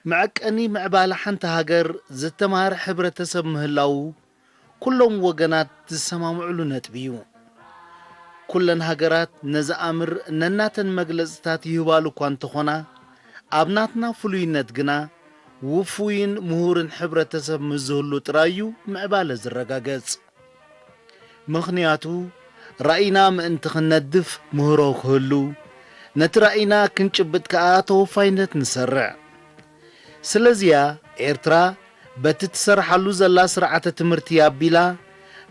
معكني معبال حنت هاجر زتمار حبرة سمه الله كلهم وجنات تسمعوا نتبيو كلن هاجرات نزأمر نناتن مجلسات يهوالو كوانتخونا أبناتنا فلوينت جنا وفوين مهورن حبرة سمه زهلو ترايو معبال الزرقاقز مخنياتو رأينا من تخندف مهروك هلو نترأينا كنشبت كآتو فاينت نسرع سلازيا إيرترا بتتسرحلو زلا سرعة تمرتي أبيلا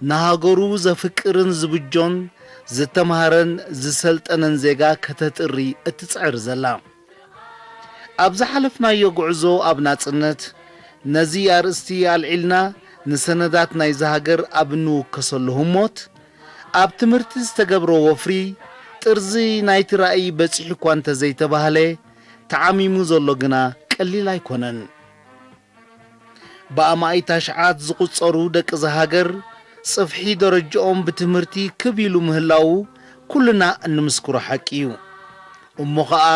نهاجرو زفكرن زبجون زتمهرن زسلت أننزيجا كتتري اتسعر زلا أبز حلفنا يقعزو أبنات النت نزي أرستي العلنا نسندات نايزهاجر أبنو كسلهم موت أب تمرتز تجبرو وفري ترزي نايت رأي بتسحي كوانت زي تبهله تعاميمو زلوجنا قليل አይኮነን በአማይ ታሽዓት ዝቁጸሩ ደቅ ዘሃገር ጽፍሒ ደረጃኦም ብትምርቲ ክቢሉ ምህላው ኩልና እንምስክሮ ሐቂዩ እሞኸአ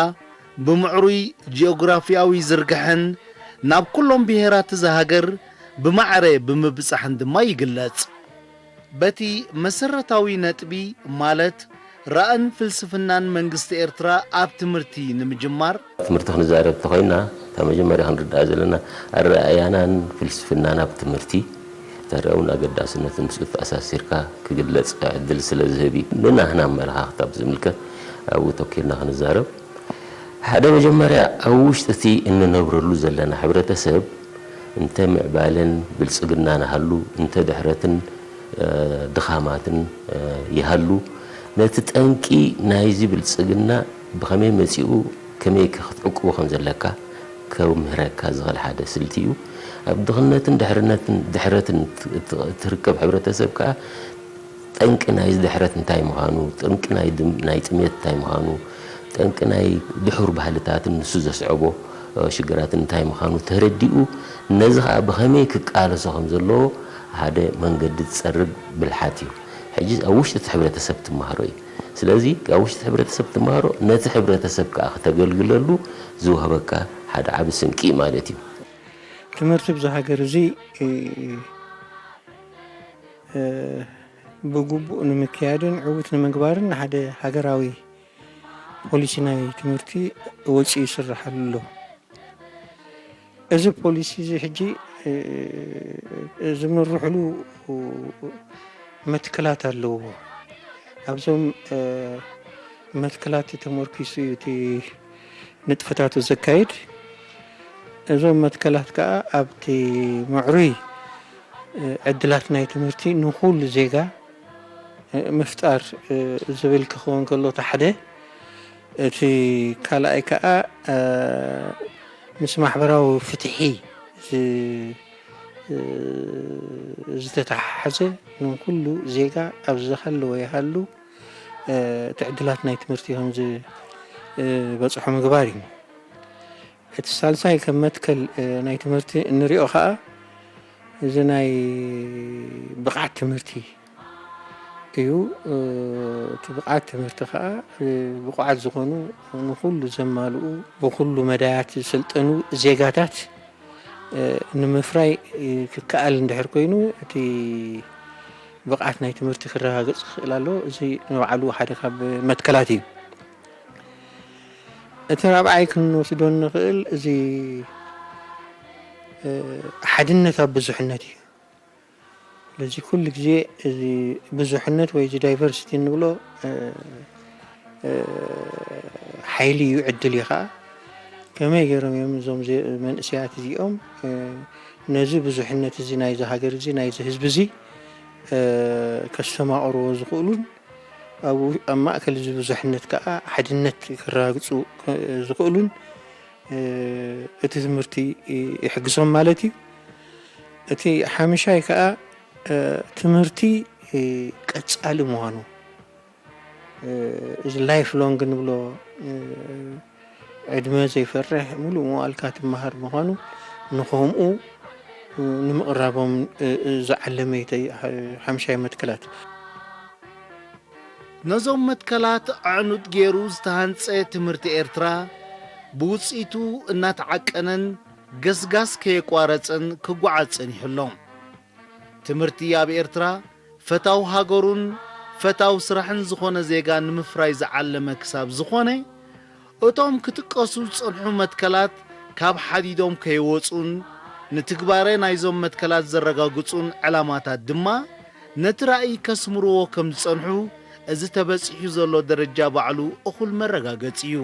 ብምዕሩይ ጂኦግራፊያዊ ዝርግሕን ናብ ኩሎም ብሔራት ዘሃገር ብማዕረ ብምብጻሕን ድማ ይግለጽ በቲ መሰረታዊ ነጥቢ ማለት رأن فلسفنان منجست إرترا أب تمرتي نمجمار تمرتي خنزارب تخينا تمجمري هنرد أزلنا الرأيانا فلسفنان أب تمرتي ترون أقداسنا تمسك أساس سيركا كجلس عدل سلزهبي لنا هنا مرها خطاب زملكة أو توكيلنا خنزارب هذا مجمري أوش تتي إنه نبرلو زلنا حبرة سب انت معبالن بالسقنا نهلو انت دحرتن دخاماتن يهلو نتتأنكي نايزي بالسجنة بخمي مسيو كمي كخطعك وخمزلكا كمهركا زغل حدا سلتيو أبدغنتن دحرتن تركب حبرة سبكا تأنك نايز دحرتن تاي مغانو تأنك ناي تميت تاي مغانو تأنك ناي دحور بحالتاتن نسوزة صعبو شجراتن تاي مغانو ترديو نزغا بخمي كقال سخمزلو هذا من قد تسرب بالحاتيو حجز أوش تحبرة سبت مهروي سلازي أوش تحبرة سبت مهرو نت حبرة سبك أخت قلقللو زوها بكا هذا عبس كي مالتي تمرتب زها جرزي بجوب نمكيادن عوتنا مقبارن هذا هجراوي بوليسنا تمرتي وجه يسرح له إذا بوليسي زي حجي زمن نروح له متكلات اللو أبزم متكلات تمركزي تي نتفتات الزكايد أبزم متكلات كا أبتي معري عدلاتنا يتمرتي نقول زيجا مفتار زبيل كخوان كله تحده تي كلا كا نسمح براو فتحي زتتحزه من كل زيجا أبزخلو ويهلو تعدلاتنا يتمرتي هم زي بصحو مقباري الثالثة كمتكل ناي تمرتي نريو خاء زي ناي بقعت تمرتي እዩ ብቕዓት ትምህርቲ ከዓ ብቑዓት ዝኾኑ ንኩሉ ዘማልኡ ብኩሉ መዳያት ዝሰልጠኑ ዜጋታት ንምፍራይ ክከኣል እንድሕር ኮይኑ እቲ ብቕዓት ናይ ትምህርቲ ክረጋገፅ ክኽእል ኣሎ እዚ ንባዕሉ ሓደ ካብ መትከላት እዩ እቲ ራብዓይ ክንወስዶ ንኽእል እዚ ሓድነት ኣብ ብዙሕነት እዩ ለዚ ኩሉ ግዜ እዚ ብዙሕነት ወይ እዚ ዳይቨርሲቲ ንብሎ ሓይሊ እዩ ዕድል እዩ ከዓ ከመይ ገይሮም እዮም እዞም መንእሰያት እዚኦም ነዚ ብዙሕነት እዚ ናይዚ ሃገር እዚ ናይዚ ህዝቢ እዚ ከሰማቕርዎ ዝኽእሉን ኣብ ማእከል እዚ ብዙሕነት ከዓ ሓድነት ክረጋግፁ ዝኽእሉን እቲ ትምህርቲ ይሕግዞም ማለት እዩ እቲ ሓምሻይ ከዓ ትምህርቲ ቀጻሊ ምዃኑ እዚ ላይፍ ሎንግ ንብሎ ዕድመ ዘይፈርሕ ሙሉእ መዋእልካ ትመሃር ምዃኑ ንኸምኡ ንምቕራቦም ዝዓለመ ሓምሻይ መትከላት ነዞም መትከላት ኣዕኑጥ ገይሩ ዝተሃንፀ ትምህርቲ ኤርትራ ብውፅኢቱ እናተዓቀነን ገስጋስ ከየቋረፅን ክጓዓዝ ፀኒሑሎም ትምህርቲ ኣብ ኤርትራ ፈታው ሃገሩን ፈታው ስራሕን ዝኾነ ዜጋ ንምፍራይ ዝዓለመ ክሳብ ዝኾነ እቶም ክትቀሱ ዝፀንሑ መትከላት ካብ ሓዲዶም ከይወፁን ንትግባረ ናይዞም መትከላት ዘረጋግፁን ዕላማታት ድማ ነቲ ራእይ ከስምርዎ ከም ዝፀንሑ እዚ ተበፂሑ ዘሎ ደረጃ ባዕሉ እኹል መረጋገፂ እዩ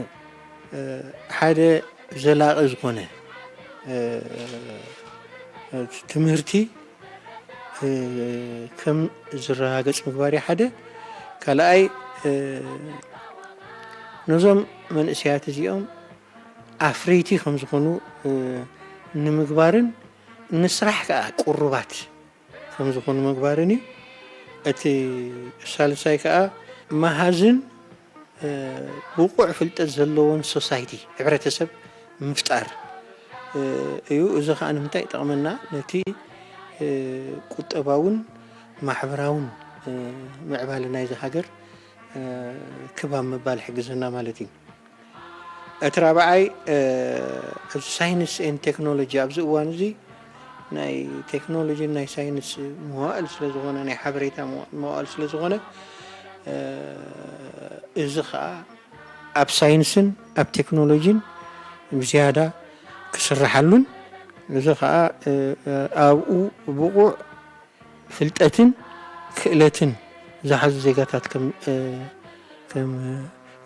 ሓደ ዘላቒ ዝኾነ ትምህርቲ ከም ዝረጋገፅ ምግባር ሓደ ካልኣይ ነዞም መንእሰያት እዚኦም ኣፍረይቲ ከም ዝኾኑ ንምግባርን ንስራሕ ከዓ ቁሩባት ከም ዝኾኑ ምግባርን እዩ እቲ ሳልሳይ ከዓ መሃዝን ብቑዕ ፍልጠት ዘለዎን ሶሳይቲ ሕብረተሰብ ምፍጣር እዩ እዚ ከዓ ንምንታይ ይጠቕመና ነቲ ቁጠባውን ማሕበራውን ምዕባለ ናይዚ ሃገር ክባብ ምባል ሕግዝና ማለት እዩ እቲ ራብዓይ ሳይንስ ኤን ቴክኖሎጂ ኣብዚ እዋን እዚ ናይ ቴክኖሎጂ ናይ ሳይንስ መዋዕል ስለ ዝኾነ ናይ ሓበሬታ መዋዕል ስለ ዝኾነ እዚ ከዓ ኣብ ሳይንስን ኣብ ቴክኖሎጂን ብዝያዳ ክስራሓሉን እዚ ከዓ ኣብኡ ብቑዕ ፍልጠትን ክእለትን ዝሓዙ ዜጋታት ከም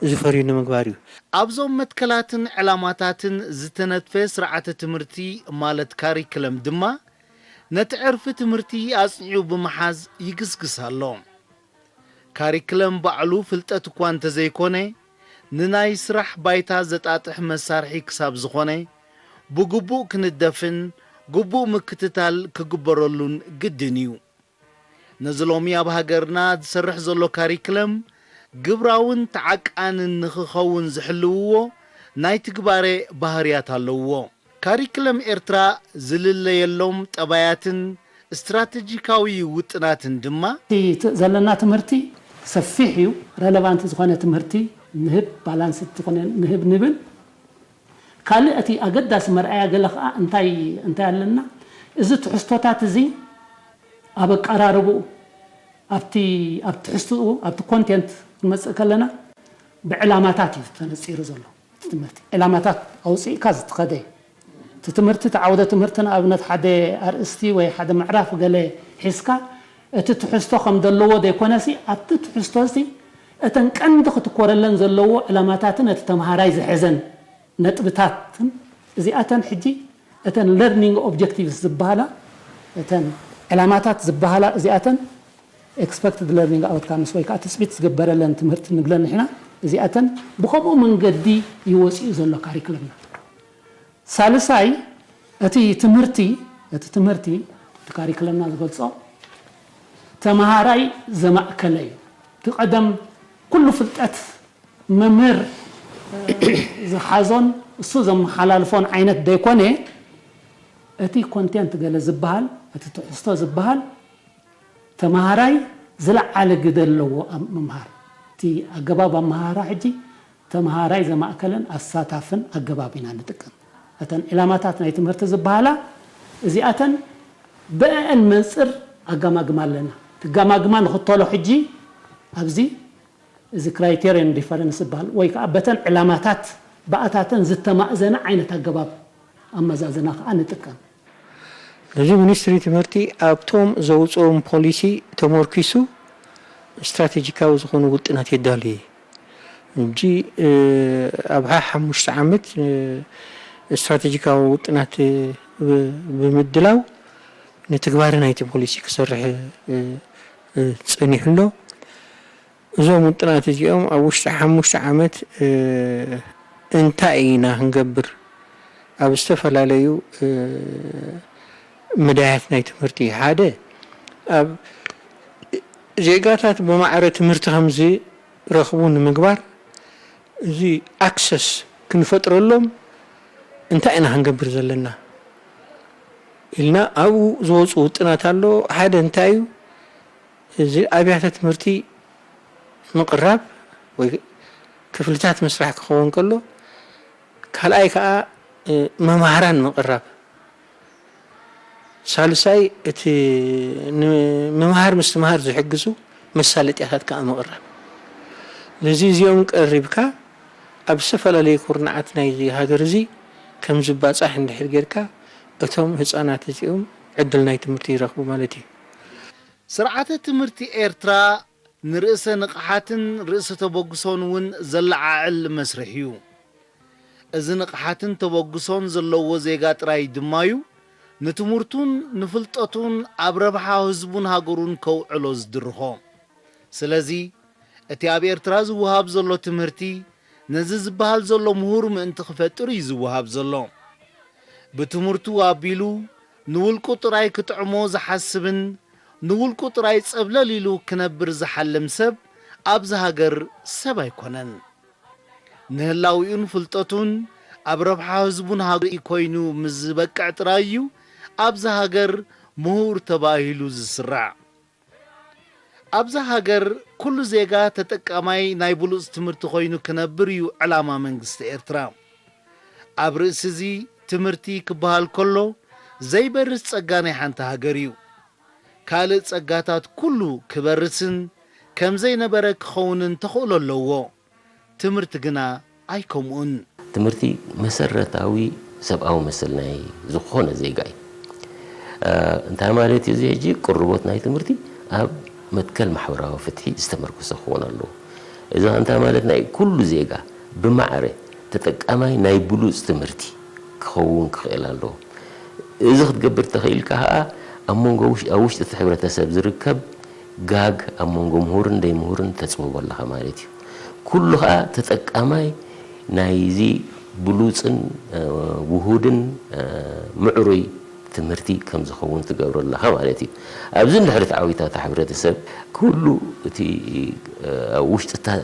ዝፈርዩ ንምግባር እዩ ኣብዞም መትከላትን ዕላማታትን ዝተነድፈ ስርዓተ ትምህርቲ ማለት ካሪክለም ድማ ነቲ ዕርፊ ትምህርቲ ኣጽኒዑ ብምሓዝ ይግስግስ ኣሎ ካሪክለም ባዕሉ ፍልጠት እኳ እንተዘይኮነ ንናይ ስራሕ ባይታ ዘጣጥሕ መሳርሒ ክሳብ ዝኾነ ብግቡእ ክንደፍን ግቡእ ምክትታል ክግበረሉን ግድን እዩ ነዚ ሎሚ ኣብ ሃገርና ዝሰርሕ ዘሎ ካሪክለም ግብራውን ተዓቃንን ንኽኸውን ዝሕልውዎ ናይ ትግባረ ባህርያት ኣለውዎ ካሪክለም ኤርትራ ዝልለየሎም ጠባያትን ስትራቴጂካዊ ውጥናትን ድማ ዘለና ትምህርቲ ሰፊሕ እዩ ረሌቫንት ዝኾነ ትምህርቲ ንህብ ባላንስ ዝኾነ ንህብ ንብል ካልእ እቲ ኣገዳሲ መርኣያ ገለ ከዓ እንታይ ኣለና እዚ ትሕዝቶታት እዚ ኣብ ኣቀራርብኡ ኣብቲ ትሕዝትኡ ኣብቲ ኮንቴንት ክንመፅእ ከለና ብዕላማታት እዩ ተነፂሩ ዘሎ ትምህርቲ ዕላማታት ኣውፅኢካ ዝትኸደ እቲ ትምህርቲ ተዓውደ ትምህርቲ ንኣብነት ሓደ ኣርእስቲ ወይ ሓደ ምዕራፍ ገለ ሒዝካ እቲ ትሕዝቶ ከም ዘለዎ ዘይኮነሲ ኣብቲ ትሕዝቶ እዚ እተን ቀንዲ ክትኮረለን ዘለዎ ዕላማታትን እቲ ተምሃራይ ዝሕዘን ነጥብታትን እዚኣተን ሕጂ እተን ለርኒንግ ኦብጀክቲቭስ ዝበሃላ እተን ዕላማታት ዝበሃላ እዚኣተን ኤክስፔክትድ ለርኒንግ ኣውትካምስ ወይ ከዓ ትፅቢት ዝግበረለን ትምህርቲ ንብለን ንሕና እዚኣተን ብከምኡ መንገዲ ይወፅኡ ዘሎ ካሪክለምና ሳልሳይ እቲ ትምህርቲ እቲ ካሪክለምና ዝገልጾ ተምሃራይ ዘማእከለ እዩ እቲ ቀደም ኩሉ ፍልጠት መምህር ዝሓዞን እሱ ዘመሓላልፎን ዓይነት ደይኮነ እቲ ኮንቴንት ገለ ዝበሃል እቲ ትሕዝቶ ዝበሃል ተምሃራይ ዝለዓለ ግደ ኣለዎ ኣብ ምምሃር እቲ ኣገባብ ኣመሃራ ሕጂ ተምሃራይ ዘማእከለን ኣሳታፍን ኣገባብ ኢና ንጥቀም እተን ዕላማታት ናይ ትምህርቲ ዝበሃላ እዚኣተን ብአን መንፅር ኣጋማግማ ኣለና ትጋማግማ ንኽተሎ ሕጂ ኣብዚ እዚ ክራይቴሪየን ዲፈረንስ ዝበሃል ወይ ከዓ በተን ዕላማታት በኣታተን ዝተማእዘነ ዓይነት ኣገባብ ኣመዛዝና ከዓ ንጥቀም እዚ ሚኒስትሪ ትምህርቲ ኣብቶም ዘውፅኦም ፖሊሲ ተመርኪሱ ስትራቴጂካዊ ዝኾኑ ውጥናት የዳልዩ እንጂ ኣብ 5 ዓመት ስትራቴጂካዊ ውጥናት ብምድላው ንትግባር ናይቲ ፖሊሲ ክሰርሕ ፀኒሕሎ እዞም ውጥናት እዚኦም ኣብ ውሽጢ 5 ዓመት እንታይ ኢና ክንገብር ኣብ ዝተፈላለዩ መዳያት ናይ ትምህርቲ ሓደ ኣብ ዜጋታት ብማዕረ ትምህርቲ ከምዚ ረኽቡ ንምግባር እዚ ኣክሰስ ክንፈጥረሎም እንታይ ኢና ክንገብር ዘለና ኢልና ኣብኡ ዝወፁ ውጥናት ኣሎ ሓደ እንታይ እዩ እዚ ኣብያተ ትምህርቲ ምቕራብ ወይ ክፍልታት መስራሕ ክኸውን ከሎ ካልኣይ ከዓ መምሃራን ምቕራብ ሳልሳይ እቲ መምሃር ምስትምሃር ዝሕግዙ መሳለጥያታት ከዓ ምቕራብ ለዚ እዚኦም ቀሪብካ ኣብ ዝተፈላለዩ ኩርናዓት ናይ ሃገር እዚ ከም ዝባፃሕ እንድሕር ጌርካ እቶም ህፃናት እዚኦም ዕድል ናይ ትምህርቲ ይረኽቡ ማለት እዩ ስርዓተ ትምህርቲ ኤርትራ ንርእሰ ንቕሓትን ርእሰ ተበግሶን እውን ዘለዓዕል መስርሕ እዩ እዚ ንቕሓትን ተበግሶን ዘለዎ ዜጋ ጥራይ ድማ እዩ ንትምህርቱን ንፍልጠቱን ኣብ ረብሓ ህዝቡን ሃገሩን ከውዕሎ ዝድርኾ ስለዚ እቲ ኣብ ኤርትራ ዝወሃብ ዘሎ ትምህርቲ ነዚ ዝበሃል ዘሎ ምሁር ምእንቲ ክፈጥር እዩ ዝወሃብ ዘሎ ብትምህርቱ ኣቢሉ ንውልቁ ጥራይ ክጥዕሞ ዝሓስብን ንውልቁ ጥራይ ፀብለል ኢሉ ክነብር ዝሓልም ሰብ ኣብዚ ሃገር ሰብ ኣይኮነን ንህላዊኡን ፍልጠቱን ኣብ ረብሓ ህዝቡን ሃገሩ ኮይኑ ምስ ዝበቅዕ ጥራይ እዩ ኣብዚ ሃገር ምሁር ተባሂሉ ዝስራዕ ኣብዚ ሃገር ኩሉ ዜጋ ተጠቃማይ ናይ ብሉፅ ትምህርቲ ኮይኑ ክነብር እዩ ዕላማ መንግስቲ ኤርትራ ኣብ ርእሲ እዚ ትምህርቲ ክበሃል ከሎ ዘይበርስ ፀጋ ናይ ሓንቲ ሃገር እዩ ካልእ ፀጋታት ኩሉ ክበርስን ከም ዘይነበረ ክኸውንን ተኽእሎ ኣለዎ ትምህርቲ ግና ኣይከምኡን ትምህርቲ መሰረታዊ ሰብኣዊ መሰል ናይ ዝኾነ ዜጋ እዩ እንታይ ማለት እዩ ሕጂ ቅርቦት ናይ ትምህርቲ ኣብ መትከል ማሕበራዊ ፍትሒ ዝተመርኮሰ ክኸውን ኣለዎ እዚ እንታይ ማለት ናይ ኩሉ ዜጋ ብማዕረ ተጠቃማይ ናይ ብሉፅ ትምህርቲ ክኸውን ክኽእል ኣለዎ እዚ ክትገብር ተኽኢልካ ከዓ ኣብ መንጎ ኣብ ውሽጢ እቲ ሕብረተሰብ ዝርከብ ጋግ ኣብ መንጎ ምሁርን ደይምሁርን ተፅብቦ ኣለኻ ማለት እዩ ኩሉ ከዓ ተጠቃማይ ናይዚ ብሉፅን ውሁድን ምዕሩይ ትምህርቲ ከም ዝኸውን ትገብሮ ኣለኻ ማለት እዩ ኣብዚ እንድሕሪ ዓዊታት ሕብረተሰብ ኩሉ እቲ ኣብ ውሽጢ እታ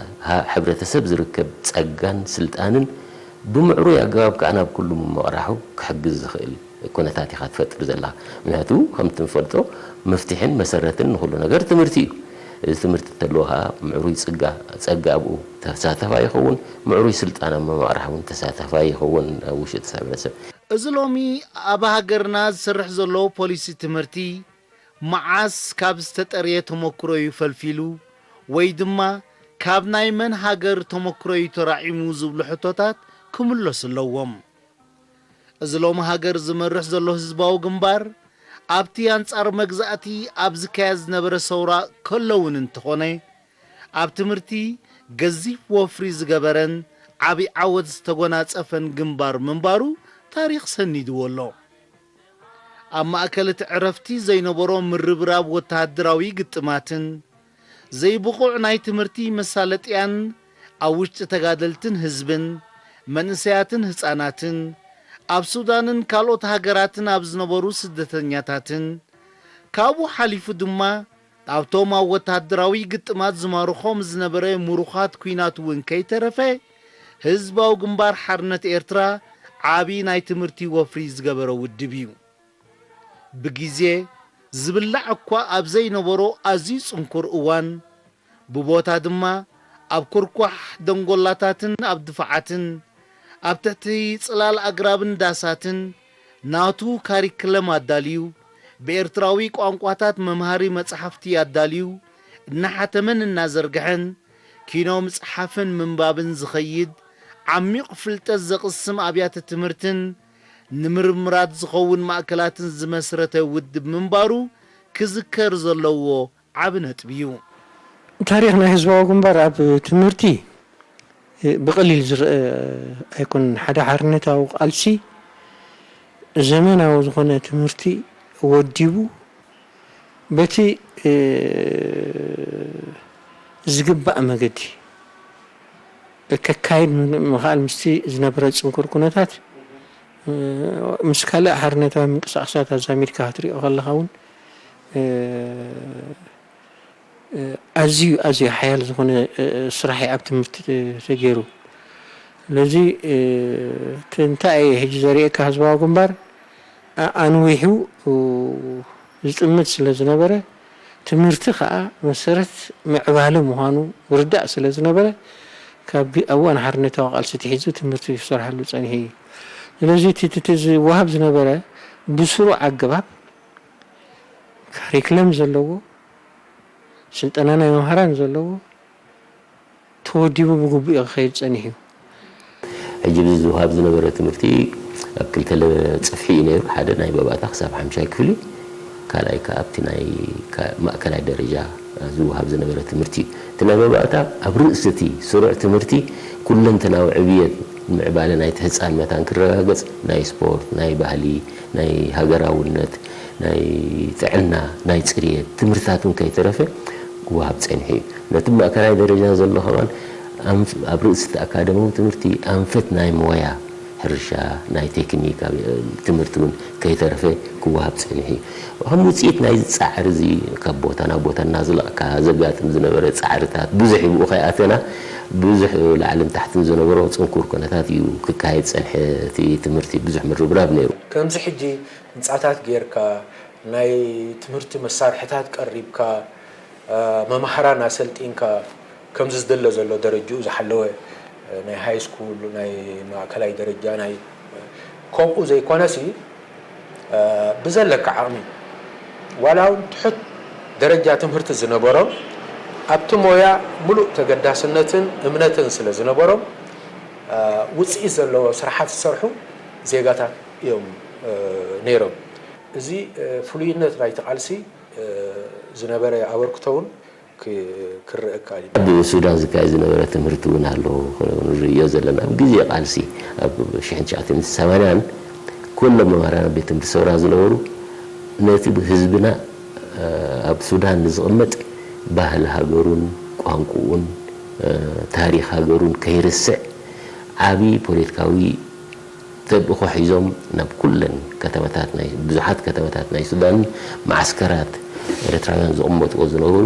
ሕብረተሰብ ዝርከብ ፀጋን ስልጣንን ብምዕሩይ ኣገባብ ከዓ ናብ ኩሉ ምቕራሑ ክሕግዝ ዝኽእል ኩነታት ኢኻ ትፈጥር ዘለኻ ምክንያቱ ከምቲ ንፈልጦ መፍትሕን መሰረትን ንኩሉ ነገር ትምህርቲ እዩ እዚ ትምህርቲ እንተለዎ ከዓ ምዕሩይ ፀጋ ኣብኡ ተሳተፋይ ይኸውን ምዕሩይ ስልጣን ኣብ ምምቕራሕ እውን ተሳተፋይ ይኸውን ኣብ ውሽጢ እቲ ሕብረተሰብ እዚ ሎሚ ኣብ ሃገርና ዝስርሕ ዘሎ ፖሊሲ ትምህርቲ መዓስ ካብ ዝተጠርየ ተመክሮ እዩ ፈልፊሉ ወይ ድማ ካብ ናይ መን ሃገር ተመክሮ እዩ ተራዒሙ ዝብሉ ሕቶታት ክምለሱ ኣለዎም እዚ ሎሚ ሃገር ዝመርሕ ዘሎ ህዝባዊ ግንባር ኣብቲ ኣንጻር መግዛእቲ ኣብ ዝካየድ ዝነበረ ሰውራ ከለውን እንተኾነ ኣብ ትምህርቲ ገዚፍ ወፍሪ ዝገበረን ዓብይ ዓወት ዝተጎናፀፈን ግንባር ምንባሩ ታሪክ ሰኒድዎ ኣሎ ኣብ ማእከል እቲ ዕረፍቲ ዘይነበሮ ምርብራብ ወተሃደራዊ ግጥማትን ዘይብቑዕ ናይ ትምህርቲ መሳለጥያን ኣብ ውሽጢ ተጋደልትን ህዝብን መንእሰያትን ህፃናትን ኣብ ሱዳንን ካልኦት ሃገራትን ኣብ ዝነበሩ ስደተኛታትን ካብኡ ሓሊፉ ድማ ኣብቶም ኣብ ወተሃደራዊ ግጥማት ዝማርኾም ዝነበረ ሙሩኻት ኩናት እውን ከይተረፈ ህዝባዊ ግንባር ሓርነት ኤርትራ ዓብይ ናይ ትምህርቲ ወፍሪ ዝገበረ ውድብ እዩ ብግዜ ዝብላዕ እኳ ኣብ ዘይነበሮ ኣዝዩ ጽንኩር እዋን ብቦታ ድማ ኣብ ኩርኳሕ ደንጎላታትን ኣብ ድፋዓትን ኣብ ትሕቲ ጽላል ኣግራብን ዳሳትን ናቱ ካሪክለም ኣዳልዩ ብኤርትራዊ ቋንቋታት መምሃሪ መጽሓፍቲ ኣዳልዩ እናሓተመን እናዘርግሐን ኪኖ መጽሓፍን ምንባብን ዝኸይድ ዓሚቕ ፍልጠት ዘቕስም ኣብያተ ትምህርትን ንምርምራት ዝኸውን ማእከላትን ዝመስረተ ውድብ ምንባሩ ክዝከር ዘለዎ ዓብ ነጥብ እዩ። ታሪክ ናይ ህዝባዊ ግንባር ኣብ ትምህርቲ ብቐሊል ዝርአ ኣይኮን ሓደ ሓርነታዊ ቃልሲ ዘመናዊ ዝኾነ ትምህርቲ ወዲቡ በቲ ዝግባእ መገዲ ከካይድ ምኽኣል ምስቲ ዝነበረ ጽንኩር ኩነታት ምስ ካልእ ሓርነታዊ ምንቅስቓሳት ኣዛሚድካ ክትሪኦ ከለኻ እውን ኣዝዩ ሓያል ዝኾነ ስራሕ ኣብ ትምህርቲ ተገይሩ ስለዚ እንታይ ሕጂ ዘርእየካ ህዝባዊ ግንባር ኣንዊሑ ዝጥምት ስለ ዝነበረ ትምህርቲ ከዓ መሰረት ምዕባለ ምዃኑ ውርዳእ ስለ ዝነበረ ካብ እዋን ሓርነታዊ ቃልሲ ትሒዙ ትምህርቲ ይሰርሐሉ ጸኒሑ እዩ። ስለዚ እቲ ዝወሃብ ዝነበረ ብስሩዕ ኣገባብ ካሪክለም ዘለዎ ስልጠና ናይ መምሃራን ዘለዎ ተወዲቡ ብግቡእ ክኸይድ ጸኒሑ እዩ። ሕጂ ዝወሃብ ዝነበረ ትምህርቲ ኣብ ክልተ ጽፍሒ እዩ ነይሩ። ሓደ ናይ በባእታ ክሳብ 5ይ ክፍሊ ካልኣይ ከዓ ኣብቲ ናይ ማእከላይ ደረጃ ዝወሃብ ዝነበረ ትምህርቲ እዩ። እቲ ናይ በባእታ ኣብ ርእሲ እቲ ስሩዕ ትምህርቲ ኩለንተናዊ ዕብየት ምዕባለ ናይቲ ህፃን መታን ክረጋገጽ ናይ ስፖርት፣ ናይ ባህሊ፣ ናይ ሃገራውነት፣ ናይ ጥዕና፣ ናይ ጽሬት ትምህርታቱን ከይተረፈ ክወሃብ ጸኒሑ እዩ። ነቲ ማእከላይ ደረጃ ዘሎ ኸማን ኣብ ርእሲ እቲ ኣካደሚያዊ ትምህርቲ ኣንፈት ናይ ሞያ ሕርሻ ናይ ቴክኒክ ትምህርቲ እውን ከይተረፈ ክወሃብ ጸኒሑ እዩ። ከም ውፅኢት ናይ ጻዕሪ እዚ ካብ ቦታ ናብ ቦታ እናዝለቕካ ዘጋጥም ዝነበረ ጻዕርታት ብዙሕ ይብኡ ከይኣተና ብዙሕ ላዕልን ታሕትን ዝነበሮ ጽንኩር ኩነታት እዩ ክካየድ ጸንሐ እቲ ትምህርቲ ብዙሕ ምርብራብ ነይሩ። ከምዚ ሕጂ ህንፃታት ጌርካ ናይ ትምህርቲ መሳርሕታት ቀሪብካ መምሃራን ኣሰልጢንካ ከምዚ ዝደለ ዘሎ ደረጃኡ ዝሓለወ ናይ ሃይ ስኩል ናይ ማእከላይ ደረጃ ናይ ከምኡ ዘይኮነሲ ብዘለካ ዓቕሚ ዋላ እውን ትሑት ደረጃ ትምህርቲ ዝነበሮም ኣብቲ ሞያ ሙሉእ ተገዳስነትን እምነትን ስለ ዝነበሮም ውፅኢት ዘለዎ ስራሓት ዝሰርሑ ዜጋታት እዮም ነይሮም። እዚ ፍሉይነት ናይቲ ቃልሲ ዝነበረ ኣበርክቶውን ክርአካ እዩ። ኣብ ሱዳን ዝካየድ ዝነበረ ትምህርቲ እውን ኣሎ ንሪኦ ዘለና ኣብ ግዜ ቃልሲ ኣብ 1980 ኩሎም መምህራን ቤት ትምህርቲ ሰውራ ዝነበሩ ነቲ ህዝብና ኣብ ሱዳን ዝቕመጥ ባህሊ ሃገሩን ቋንቋኡን ታሪክ ሃገሩን ከይርስዕ ዓብዪ ፖለቲካዊ ተልእኾ ሒዞም ናብ ኩለን ከተማታት ናይ ብዙሓት ከተማታት ናይ ሱዳን ማዓስከራት ኤርትራውያን ዝቕመጥዎ ዝነበሩ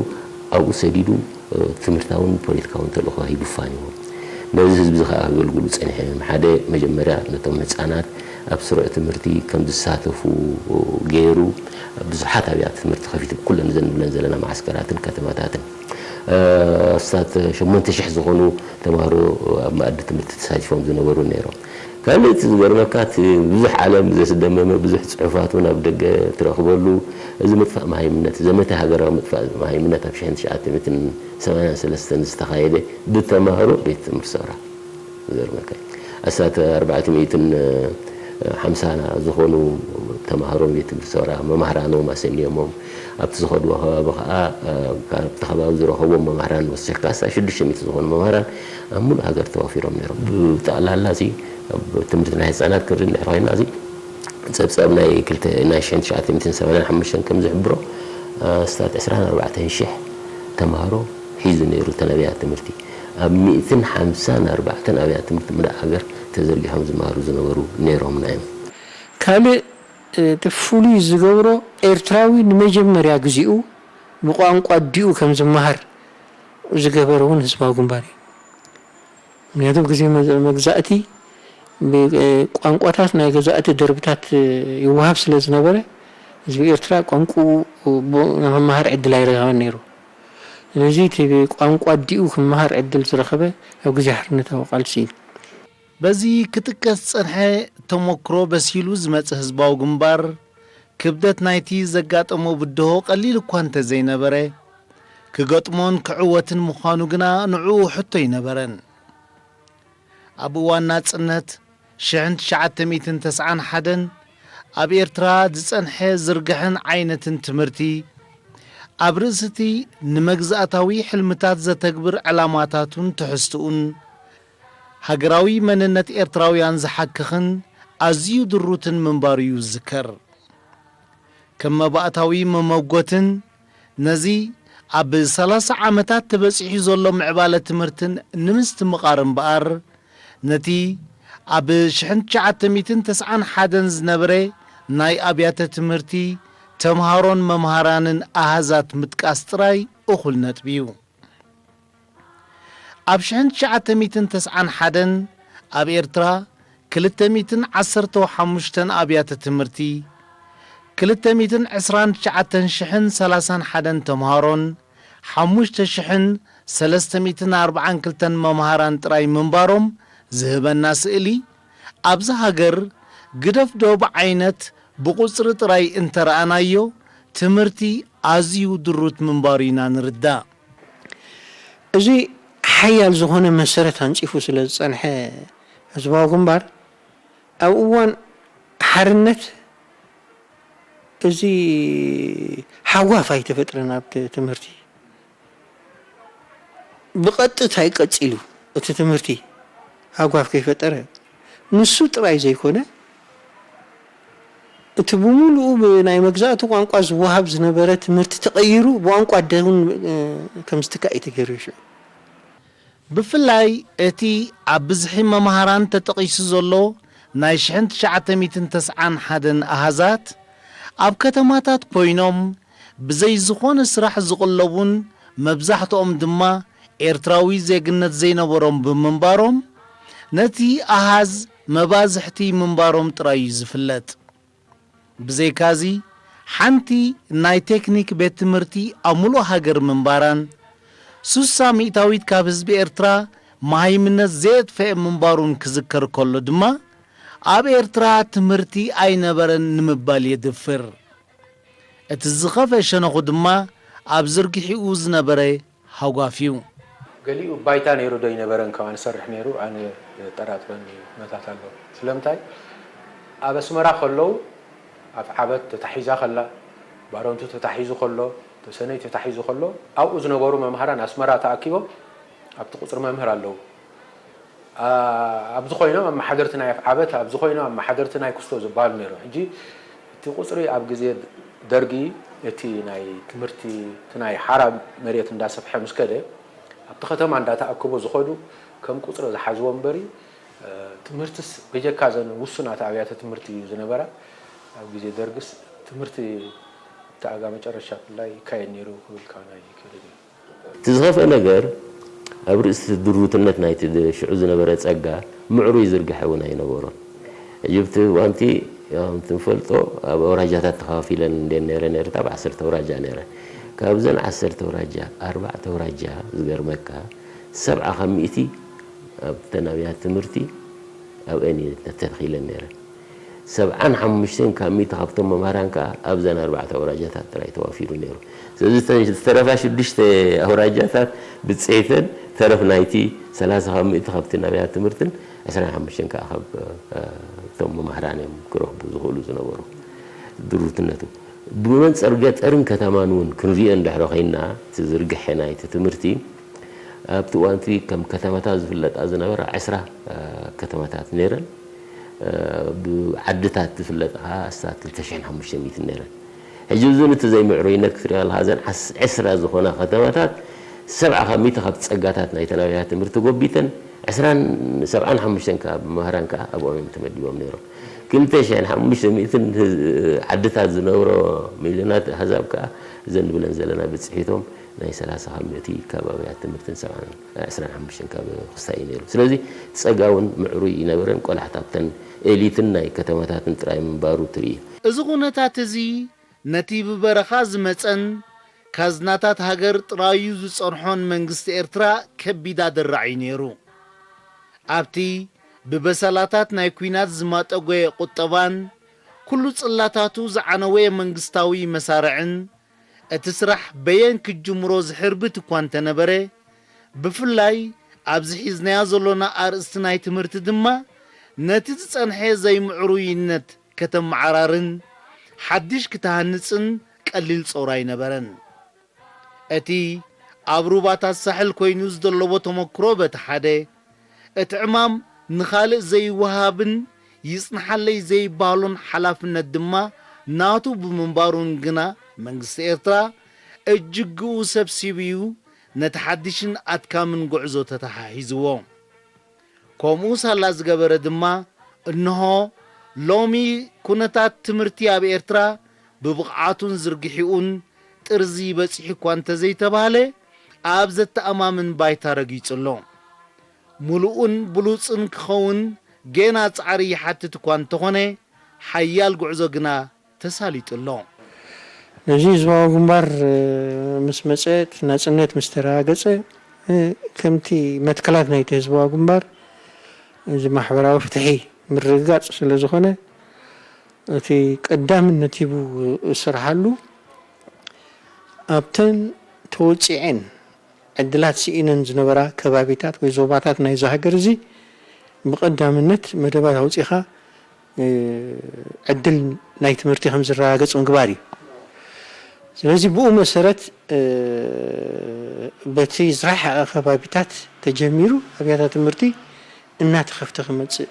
ኣብኡ ሰዲዱ ትምህርታውን ፖለቲካውን ተልእኾ ሂቡፋን እዩ። ነዚ ህዝቢ ከዓ ከገልግሉ ጸኒሖም። ሓደ መጀመርያ ነቶም ህፃናት ኣብ ስሩዕ ትምህርቲ ከም ዝሳተፉ ገይሩ ብዙሓት ኣብያተ ትምህርቲ ከፊቱ ኩለን ዘንብለን ዘለና ማዓስከራትን ከተማታትን እስታት 8000 ዝኾኑ ተምሃሮ ኣብ ማእዲ ትምህርቲ ተሳቲፎም ዝነበሩ ነይሮም። ካልእ እቲ ዝገርመካ ብዙሕ ዓለም ዘስደመመ ብዙሕ ፅሑፋት እውን ኣብ ደገ ትረኽበሉ እዚ ምጥፋእ መሃይምነት ዘመተ ሃገራዊ ምጥፋእ መሃይምነት ኣብ 1983 ዝተኻየደ ብተምሃሮ ቤት ትምህርቲ ሰውራ ዝገርመካ እስታት 450 ዝኾኑ ተምሃሮ ቤት ትምህርቲ ሰውራ መምህራኖም ኣሰኒዮሞም ኣብቲ ዝኸድዎ ከባቢ ከዓ ካብቲ ከባቢ ዝረኸቦም መምህራን ወሲኽካ 600 ዝኾኑ መምህራን ኣብ ሙሉእ ሃገር ተዋፊሮም ነይሮም። ብጠቕላላ እዚ ትምህርቲ ናይ ህፃናት ክርድዕ ኮይና እዚ ፀብፃብ ናይ 1985 ከም ዝሕብሮ እስታት 24000 ተምሃሮ ሒዙ ነይሩ ተነብያት ትምህርቲ ኣብ 154 ኣብያተ ትምህርቲ ምዳእ ሃገር ተዘርጊሖም ዝመሃሩ ዝነበሩ ነይሮም ናዮም። ካልእ ፍሉይ ዝገብሮ ኤርትራዊ ንመጀመርያ ግዚኡ ብቋንቋ ዲኡ ከም ዝመሃር ዝገበረ እውን ህዝባዊ ግንባር እዩ። ምክንያቱም ግዜ መግዛእቲ ብቋንቋታት ናይ ገዛእቲ ደርብታት ይወሃብ ስለ ዝነበረ ህዝቢ ኤርትራ ቋንቋ መማሃር ዕድል ኣይረኸበን ነይሩ ስለዚ እቲ ቋንቋ ዲኡ ክመሃር ዕድል ዝረኸበ ኣብ ግዜ ሓርነታዊ ቃልሲ በዚ ክትቀስ ፀንሐ ተሞክሮ በሲሉ ዝመጽእ ህዝባዊ ግንባር ክብደት ናይቲ ዘጋጠሞ ብድሆ ቀሊል እኳ እንተዘይነበረ ክገጥሞን ክዕወትን ምዃኑ ግና ንዕኡ ሕቶ ይነበረን ኣብ እዋን ናጽነት 1991 ኣብ ኤርትራ ዝጸንሐ ዝርግሕን ዓይነትን ትምህርቲ ኣብ ርእስቲ ንመግዛእታዊ ሕልምታት ዘተግብር ዕላማታቱን ትሕዝትኡን ሃገራዊ መንነት ኤርትራውያን ዝሓክኽን ኣዝዩ ድሩትን ምንባሩ እዩ ዝዝከር ከም መባእታዊ መመጎትን ነዚ ኣብ 30 ዓመታት ተበፂሑ ዘሎ ምዕባለ ትምህርትን ንምስቲ ምቓር እምበኣር ነቲ ኣብ 1991 ዝነበረ ናይ ኣብያተ ትምህርቲ ተምሃሮን መምሃራንን ኣሃዛት ምጥቃስ ጥራይ እኹል ነጥቢ እዩ ኣብ 1991 ኣብ ኤርትራ 215 ኣብያተ ትምህርቲ 229,031 ተምሃሮን 5,342 መምሃራን ጥራይ ምንባሮም ዝህበና ስእሊ ኣብዚ ሃገር ግደፍ ዶብ ዓይነት ብቁፅሪ ጥራይ እንተረኣናዮ ትምህርቲ ኣዝዩ ድሩት ምንባሩ ኢና ንርዳእ እዚ ሓያል ዝኾነ መሰረት አንፂፉ ስለ ዝጸንሐ ህዝባዊ ግንባር ኣብ እዋን ሓርነት እዚ ሓዋፍ ኣይተፈጥረን ኣብ ትምህርቲ ብቐጥታ ይቀፂሉ እቲ ትምህርቲ ሓዋፍ ከይፈጠረ ንሱ ጥራይ ዘይኮነ እቲ ብሙሉኡ ብናይ መግዛእቲ ቋንቋ ዝወሃብ ዝነበረ ትምህርቲ ተቐይሩ ብቋንቋ ደውን ከም ዝተካእ ተገይሩ ይሽዑ ብፍላይ እቲ ኣብ ብዝሒ መምሃራን ተጠቒሱ ዘሎ ናይ 1991 ኣሃዛት ኣብ ከተማታት ኮይኖም ብዘይ ዝኾነ ስራሕ ዝቕለቡን መብዛሕትኦም ድማ ኤርትራዊ ዜግነት ዘይነበሮም ብምንባሮም ነቲ ኣሃዝ መባዝሕቲ ምንባሮም ጥራይ እዩ ዝፍለጥ ብዘይካዚ ሓንቲ ናይ ቴክኒክ ቤት ትምህርቲ ኣብ ሙሉእ ሃገር ምንባራን 60% ካብ ህዝቢ ኤርትራ መሃይምነት ዘየጥፍአ ምንባሩን ክዝከር ከሎ ድማ ኣብ ኤርትራ ትምህርቲ ኣይነበረን ንምባል የድፍር እቲ ዝኸፈ ሸነኹ ድማ ኣብ ዝርግሒኡ ዝነበረ ሃጓፍ እዩ ገሊኡ ባይታ ነይሩ ዶ ይነበረን ካብ አንሰርሕ ነይሩ ኣነ ጠራጥረን መታት ኣሎ ስለምንታይ ኣብ ኣስመራ ከለዉ ኣብ ዓበት ተታሒዛ ከላ ባሮንቱ ተታሒዙ ከሎ ተሰነይ ተታሒዙ ከሎ ኣብኡ ዝነበሩ መምሃራን ኣስመራ ተኣኪቦም ኣብቲ ቁፅሪ መምህር ኣለዉ ኣብዚ ኮይኖም ኣብ ማሕደርቲ ናይ ዓበት ኣብዚ ኮይኖም ኣብ ማሕደርቲ ናይ ክስቶ ዝበሃሉ ነይሩ ሕጂ እቲ ቁፅሪ ኣብ ግዜ ደርጊ እቲ ናይ ትምህርቲ እቲ ናይ ሓራ መሬት እንዳሰፍሐ ምስ ከደ ኣብቲ ከተማ እንዳተኣከቦ ዝኸዱ ከም ቁፅሪ ዝሓዝዎ እምበሪ ትምህርትስ በጀካ ዘን ውሱናት ኣብያተ ትምህርቲ እዩ ዝነበራ ኣብ ግዜ ደርግስ ትምህርቲ ተኣጋ መጨረሻ ላይ ይካየድ ነይሩ ክብል ካብ ናይ ክብል እቲ ዝኸፍአ ነገር ኣብ ርእሲ ድሩትነት ናይቲ ሽዑ ዝነበረ ፀጋ ምዕሩይ ዝርግሐ እውን ኣይነበሮን እጅብቲ ዋንቲ እንትንፈልጦ ኣብ ኣውራጃታት ተኸፋፊለን እንዴት ነይረን ኤርትራ ብ10 ኣውራጃ ነይረን ካብዘን 10 ኣውራጃ 4 ኣውራጃ ዝገርመካ 70 ካብ 100 ኣብተን ኣብያተ ትምህርቲ ኣብአን ተተኺለን ነይረን 75 ካብ 100 ካብቶም መምሃራን ከዓ ኣብዘን 4 ኣውራጃታት ጥራይ ተዋፊሩ ነይሩ ስለዚ ዝተረፋ 6 ኣውራጃታት ብፅዒተን ተረፍ ናይቲ 30 ካብ 100 ካብቲ ኣብያተ ትምህርትን 25 ከዓ ካብ እቶም መምሃራን እዮም ክረኽቡ ዝኽእሉ ዝነበሩ ድሩትነቱ ብመንፀር ገጠርን ከተማን እውን ክንሪኦ እንድሕር ኮይና እቲ ዝርግሐ ናይቲ ትምህርቲ ኣብቲ እዋንቲ ከም ከተማታት ዝፍለጣ ዝነበራ 20 ከተማታት ነይረን ብዓድታት ዝፍለጣ እስታት 2500 ነይረን ሕጂ እዞን እቲ ዘይምዕሩይነት ክትሪኦ ኣለካ እዘን 10 ዝኾና ከተማታት 70 ካብ 100 ካብ ፀጋታት ናይተን ኣብያተ ትምህርቲ ጎቢተን 75 ካብ መምህራን ከዓ ኣብኦም ተመዲቦም ነይሮም 2500 ዓድታት ዝነበሮ ሚልዮናት ኣሕዛብ ከዓ እዘን ንብለን ዘለና ብፅሒቶም ናይ 30 ካብ 100 ካብ ኣብያተ ትምህርትን 25 ካብ ክስታይ ነይሩ ስለዚ ፀጋ እውን ምዕሩይ ይነበረን ቆላሕታተን ኤሊትን ናይ ከተማታትን ጥራይ ምንባሩ ትርኢ እዚ ኩነታት እዚ ነቲ ብበረኻ ዝመፀን ካዝናታት ሃገር ጥራዩ ዝጸንሖን መንግስቲ ኤርትራ ከቢዳ ደራዒ ነይሩ ኣብቲ ብበሰላታት ናይ ኩናት ዝማጠጎየ ቁጠባን ኩሉ ጽላታቱ ዝዓነወየ መንግስታዊ መሳርዕን እቲ ስራሕ በየን ክጅምሮ ዝሕርብት እኳ እንተነበረ ብፍላይ ኣብዚ ሒዝናያ ዘሎና ኣርእስቲ ናይ ትምህርቲ ድማ ነቲ ዝጸንሐ ዘይምዕሩይነት ከተመዓራርን ሓድሽ ክተሃንጽን ቀሊል ጾራ ኣይነበረን እቲ ኣብ ሩባታት ሳሕል ኮይኑ ዝደለቦ ተመክሮ በቲ ሓደ እቲ ዕማም ንኻልእ ዘይወሃብን ይጽንሓለይ ዘይባሉን ሓላፍነት ድማ ናቱ ብምንባሩን ግና መንግስቲ ኤርትራ እጅግኡ ሰብሲብዩ ነቲ ሓድሽን ኣትካምን ጉዕዞ ተተሓሒዝዎ ከምኡ ሳላ ዝገበረ ድማ እንሆ ሎሚ ኩነታት ትምህርቲ ኣብ ኤርትራ ብብቕዓቱን ዝርግሒኡን ጥርዚ በፂሕ እኳ እንተዘይተባሃለ ኣብ ዘተኣማምን ባይታ ረጊጹሎ ሙሉኡን ብሉፅን ክኸውን ጌና ጻዕሪ ይሓትት እኳ እንተኾነ ሓያል ጉዕዞ ግና ተሳሊጡሎ ነዚ ህዝባዊ ግንባር ምስ መፀት ናጽነት ምስ ተረጋገፀ ከምቲ መትከላት ናይቲ ህዝባዊ ግንባር እዚ ማሕበራዊ ፍትሒ ምርግጋጽ ስለ ዝኾነ እቲ ቀዳምነት ሂቡ ዝስርሓሉ ኣብተን ተወፂዐን ዕድላት ስኢነን ዝነበራ ከባቢታት ወይ ዞባታት ናይ ሃገር እዚ ብቀዳምነት መደባት ኣውፂኻ ዕድል ናይ ትምህርቲ ከም ዝረጋገጽ ምግባር እዩ ስለዚህ ብኡ መሰረት በቲ ዝረሓቐ ከባቢታት ተጀሚሩ ኣብያተ ትምህርቲ እናተኸፍተ ክመጽእ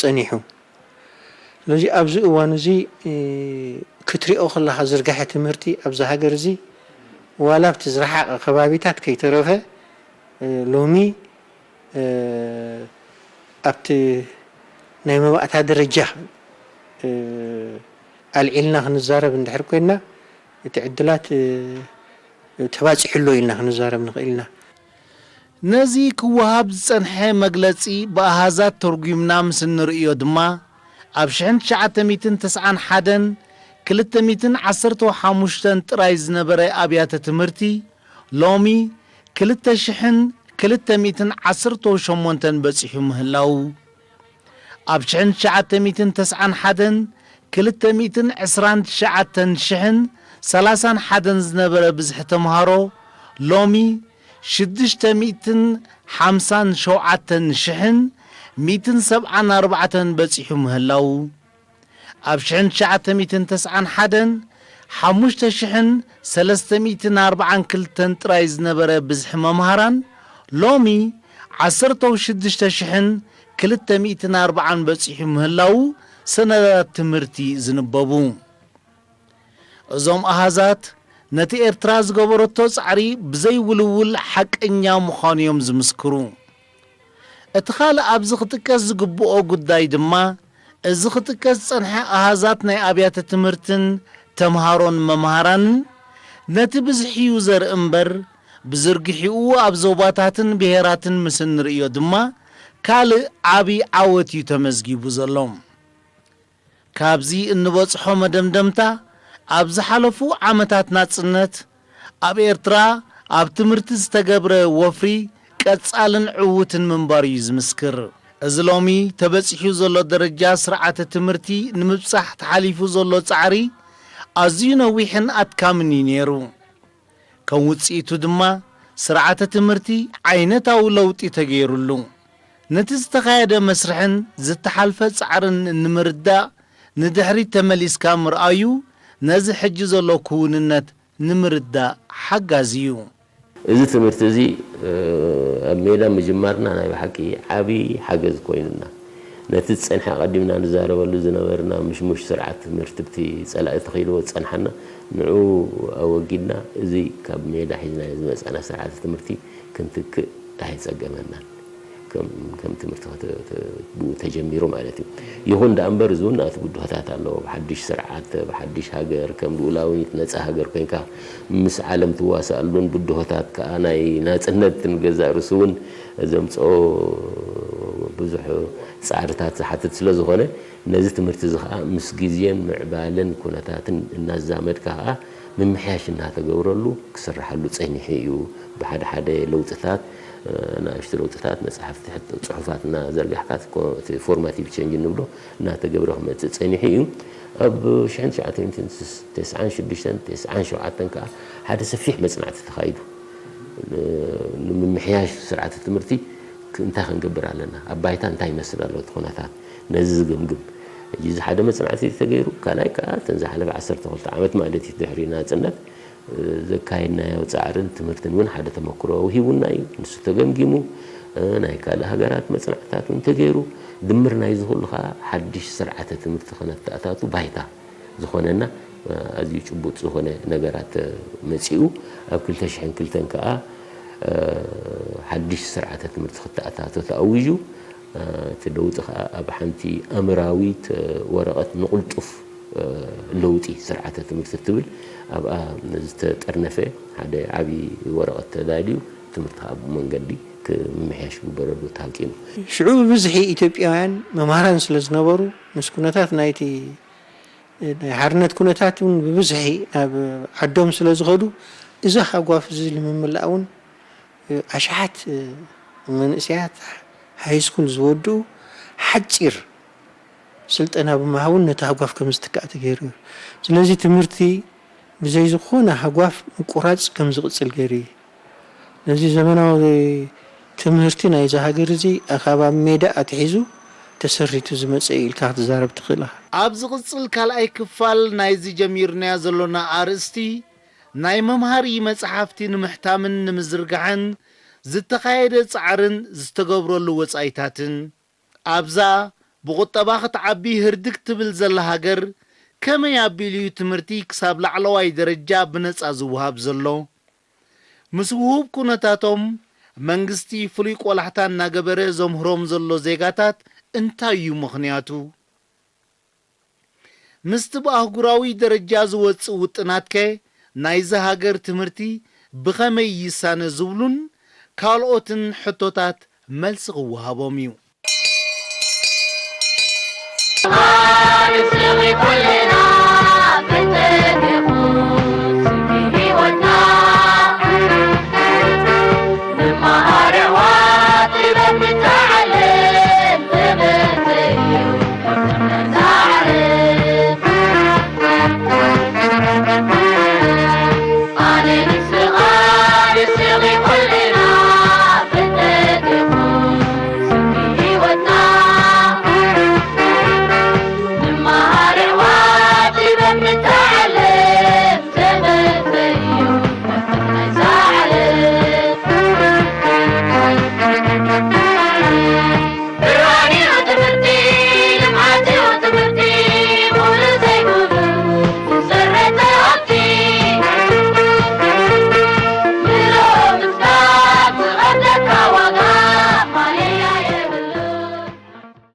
ጸኒሑ ስለዚህ ኣብዚ እዋን እዚ ክትሪኦ ከለኻ ዝርጋሐ ትምህርቲ ኣብዚ ሃገር እዚ ዋላ ኣብቲ ዝረሓቐ ከባቢታት ከይተረፈ ሎሚ ኣብቲ ናይ መባእታ ደረጃ ኣልዒልና ክንዛረብ እንድሕር ኮይና እቲ ዕድላት ተባፂሕሎ ኢልና ክንዛረብ ንኽእል ኢና ነዚ ክወሃብ ዝጸንሐ መግለጺ ብኣሃዛት ተርጉምና ምስ እንርእዮ ድማ ኣብ 1991 215 ጥራይ ዝነበረ ኣብያተ ትምህርቲ ሎሚ 2218 በፂሑ ምህላው ኣብ 1991 229,031 ዝነበረ ብዝሕ ተምሃሮ ሎሚ 657,174 በፂሑ ምህላው ኣብ 1991 5,342 ጥራይ ዝነበረ ብዝሕ መምሃራን ሎሚ 16,240 በፂሑ ምህላው ሰነዳት ትምህርቲ ዝንበቡ እዞም ኣሃዛት ነቲ ኤርትራ ዝገበረቶ ጻዕሪ ብዘይውልውል ሓቀኛ ምዃኖም ዝምስክሩ እቲ ካልእ ኣብዚ ክጥቀስ ዝግብኦ ጉዳይ ድማ እዚ ክጥቀስ ጸንሐ ኣሃዛት ናይ ኣብያተ ትምህርትን ተምሃሮን መምሃራንን ነቲ ብዝሕዩ ዘርኢ እምበር ብዝርግሒኡ ኣብ ዞባታትን ብሄራትን ምስ እንርእዮ ድማ ካልእ ዓብዪ ዓወት እዩ ተመዝጊቡ ዘሎ ካብዚ እንበጽሖ መደምደምታ ኣብ ዝሓለፉ ዓመታት ናጽነት ኣብ ኤርትራ ኣብ ትምህርቲ ዝተገብረ ወፍሪ ቀጻልን ዕውትን ምንባር እዩ ዝምስክር እዚ ሎሚ ተበፂሑ ዘሎ ደረጃ ስርዓተ ትምህርቲ ንምብጻሕ ተሓሊፉ ዘሎ ጻዕሪ ኣዝዩ ነዊሕን ኣትካምን እዩ ነይሩ ከም ውጽኢቱ ድማ ስርዓተ ትምህርቲ ዓይነታዊ ለውጢ ተገይሩሉ ነቲ ዝተኻየደ መስርሕን ዝተሓልፈ ጻዕርን ንምርዳእ ንድሕሪት ተመሊስካ ምርኣዩ ነዚ ሕጂ ዘሎ ክውንነት ንምርዳእ ሓጋዝ እዩ እዚ ትምህርቲ እዚ ኣብ ሜዳ ምጅማርና ናይ ብሓቂ ዓብዪ ሓገዝ ኮይኑና ነቲ ጸንሐ ቀዲምና ንዛረበሉ ዝነበርና ምሽሙሽ ስርዓት ትምህርቲ ብቲ ጸላኢ ተኺልዎ ጸንሐና ንዑ ኣወጊድና እዚ ካብ ሜዳ ሒዝና ዝመፀና ስርዓት ትምህርቲ ክንትክእ ኣይጸገመናን ከም ትምህርቲ ተጀሚሩ ማለት እዩ ይኹን ዳ እምበር እውን ናቱ ጉድፈታት ኣለዎ ብሓድሽ ስርዓት ብሓድሽ ሃገር ከም ልኡላዊት ነፃ ሃገር ኮይንካ ምስ ዓለም ትዋሳእሉን ጉድፈታት ከዓ ናይ ናጽነትን ገዛእ ርእሱ እውን ዘምጽኦ ብዙሕ ጻዕርታት ዝሓትት ስለ ዝኾነ ነዚ ትምህርቲ እዚ ከዓ ምስ ግዜን ምዕባለን ኩነታትን እናዛመድካ ከዓ ምምሕያሽ እናተገብረሉ ክስራሓሉ ፀኒሑ እዩ ብሓደ ሓደ ለውጥታት ንኣሽቱ ለውጥታት መፅሓፍቲ ፅሑፋት እናዘርጋሕካ ፎርማቲቭ ቼንጅ ንብሎ እናተገብረ ክመፅእ ፀኒሑ እዩ ኣብ 1996-97 ከዓ ሓደ ሰፊሕ መፅናዕቲ ተኻይዱ ንምምሕያሽ ስርዓተ ትምህርቲ እንታይ ክንገብር ኣለና ኣብ ባይታ እንታይ ይመስል ኣሎ እቲ ኩነታት ነዚ ዝግምግም እዚ ሓደ መፅናዕቲ ተገይሩ ካልኣይ ከዓ ተንዝሓለፈ 12 ዓመት ማለት እዩ ድሕሪ ናፅነት ዘካየድናዮ ፃዕርን ትምህርትን እውን ሓደ ተመክሮ ሂቡና እዩ ንሱ ተገምጊሙ ናይ ካልእ ሃገራት መፅናዕትታት እውን ተገይሩ ድምር ናይ ዝኩሉ ከዓ ሓድሽ ስርዓተ ትምህርቲ ክነተኣታቱ ባይታ ዝኾነና ኣዝዩ ጭቡጥ ዝኾነ ነገራት መፂኡ ኣብ 2002 ከዓ ሓድሽ ስርዓተ ትምህርቲ ክተኣታቱ ተኣውጁ እቲ ለውጢ ከዓ ኣብ ሓንቲ ኣምራዊት ወረቐት ንቁልጡፍ ለውጢ ስርዓተ ትምህርቲ ትብል ኣብኣ ዝተጠርነፈ ሓደ ዓብዪ ወረቐት ተዳልዩ ትምህርቲ ኣብ መንገዲ ክምሕያሽ ግበረሉ ታልቂኑ ሽዑ ብብዝሒ ኢትዮጵያውያን መምሃራን ስለ ዝነበሩ ምስ ኩነታት ናይቲ ናይ ሓርነት ኩነታት እውን ብብዝሒ ናብ ዓዶም ስለ ዝኸዱ እዚ ሓጓፍ እዚ ንምምላእ እውን ኣሽሓት መንእስያት ሃይስኩል ዝወድኡ ሓፂር ስልጠና ብምሃቡን ነቲ ሃጓፍ ከም ዝትካእ ተገይሩ እዩ ስለዚ ትምህርቲ ብዘይ ዝኾነ ሃጓፍ ምቁራፅ ከም ዝቕፅል ገይሩ እዩ ነዚ ዘመናዊ ትምህርቲ ናይዚ ሃገር እዚ ኣኻባ ሜዳ ኣትሒዙ ተሰሪቱ ዝመፅእ ኢልካ ክትዛረብ ትኽእል ኣብ ዝቕፅል ካልኣይ ክፋል ናይዚ ጀሚርናዮ ዘለና ኣርእስቲ ናይ መምሃሪ መፅሓፍቲ ንምሕታምን ንምዝርጋሕን ዝተኻየደ ፃዕርን ዝተገብረሉ ወፃኢታትን ኣብዛ ብቁጠባ ክትዓቢ ህርድግ ትብል ዘላ ሃገር ከመይ ኣቢሉ ትምህርቲ ክሳብ ላዕለዋይ ደረጃ ብነፃ ዝውሃብ ዘሎ ምስ ውሁብ ኩነታቶም መንግስቲ ፍሉይ ቆላሕታ እናገበረ ዘምህሮም ዘሎ ዜጋታት እንታይ እዩ ምኽንያቱ ምስቲ ብኣህጉራዊ ደረጃ ዝወፅእ ውጥናት ከ ናይዚ ሃገር ትምህርቲ ብኸመይ ይሳነ ዝብሉን ካልኦትን ሕቶታት መልሲ ክወሃቦም እዩ